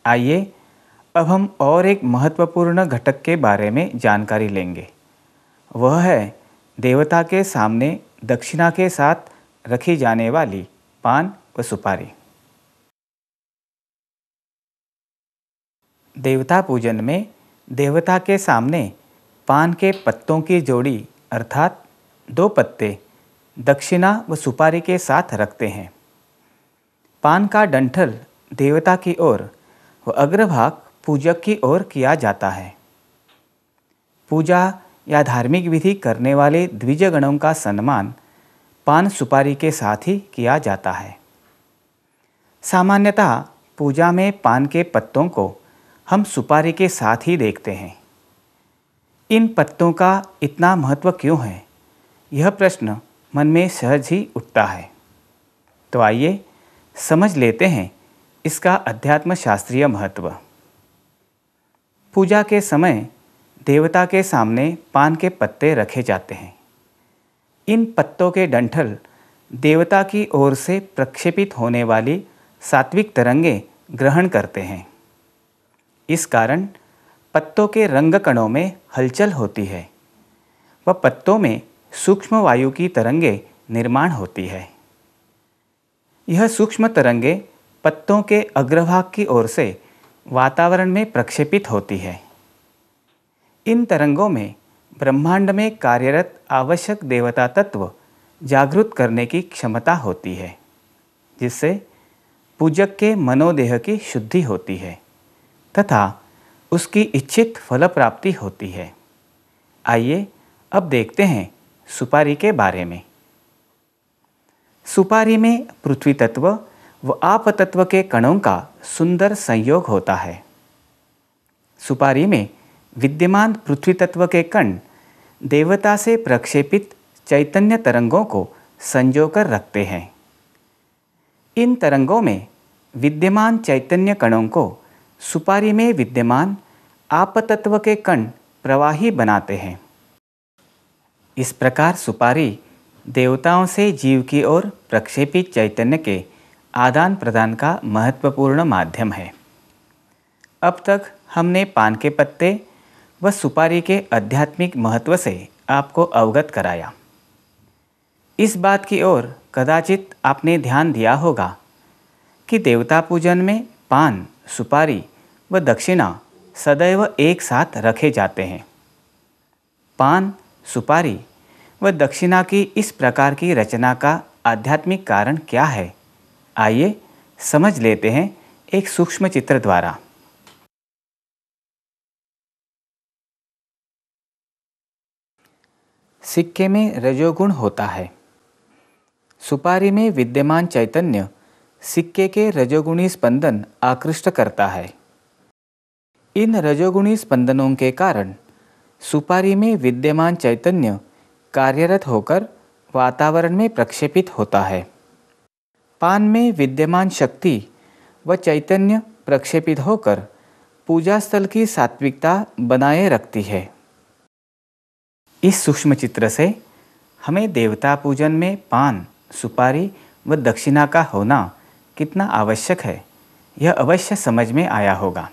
आइए अब हम और एक महत्वपूर्ण घटक के बारे में जानकारी लेंगे। वह है देवता के सामने दक्षिणा के साथ रखी जाने वाली पान व सुपारी। देवता पूजन में देवता के सामने पान के पत्तों की जोड़ी अर्थात 2 पत्ते दक्षिणा व सुपारी के साथ रखते हैं। पान का डंठल देवता की ओर व अग्रभाग पूजक की ओर किया जाता है। पूजा या धार्मिक विधि करने वाले द्विजगणों का सम्मान पान सुपारी के साथ ही किया जाता है। सामान्यतः पूजा में पान के पत्तों को हम सुपारी के साथ ही देखते हैं। इन पत्तों का इतना महत्व क्यों है, यह प्रश्न मन में सहज ही उठता है। तो आइए समझ लेते हैं इसका अध्यात्म शास्त्रीय महत्व। पूजा के समय देवता के सामने पान के पत्ते रखे जाते हैं। इन पत्तों के डंठल देवता की ओर से प्रक्षेपित होने वाली सात्विक तरंगें ग्रहण करते हैं। इस कारण पत्तों के रंग कणों में हलचल होती है व पत्तों में सूक्ष्म वायु की तरंगें निर्माण होती है। यह सूक्ष्म तरंगें पत्तों के अग्रभाग की ओर से वातावरण में प्रक्षेपित होती है। इन तरंगों में ब्रह्मांड में कार्यरत आवश्यक देवता तत्व जागृत करने की क्षमता होती है, जिससे पूजक के मनोदेह की शुद्धि होती है तथा उसकी इच्छित फल प्राप्ति होती है। आइए अब देखते हैं सुपारी के बारे में। सुपारी में पृथ्वी तत्व व आप तत्व के कणों का सुंदर संयोग होता है। सुपारी में विद्यमान पृथ्वी तत्व के कण देवता से प्रक्षेपित चैतन्य तरंगों को संजोकर रखते हैं। इन तरंगों में विद्यमान चैतन्य कणों को सुपारी में विद्यमान आप तत्व के कण प्रवाही बनाते हैं। इस प्रकार सुपारी देवताओं से जीव की ओर प्रक्षेपित चैतन्य के आदान प्रदान का महत्वपूर्ण माध्यम है। अब तक हमने पान के पत्ते व सुपारी के आध्यात्मिक महत्व से आपको अवगत कराया। इस बात की ओर कदाचित आपने ध्यान दिया होगा कि देवता पूजन में पान, सुपारी व दक्षिणा सदैव एक साथ रखे जाते हैं। पान, सुपारी व दक्षिणा की इस प्रकार की रचना का आध्यात्मिक कारण क्या है, आइए समझ लेते हैं एक सूक्ष्म चित्र द्वारा। सिक्के में रजोगुण होता है। सुपारी में विद्यमान चैतन्य सिक्के के रजोगुणी स्पंदन आकृष्ट करता है। इन रजोगुणी स्पंदनों के कारण सुपारी में विद्यमान चैतन्य कार्यरत होकर वातावरण में प्रक्षेपित होता है। पान में विद्यमान शक्ति व चैतन्य प्रक्षेपित होकर पूजा स्थल की सात्विकता बनाए रखती है। इस सूक्ष्म चित्र से हमें देवता पूजन में पान, सुपारी व दक्षिणा का होना कितना आवश्यक है, यह अवश्य समझ में आया होगा।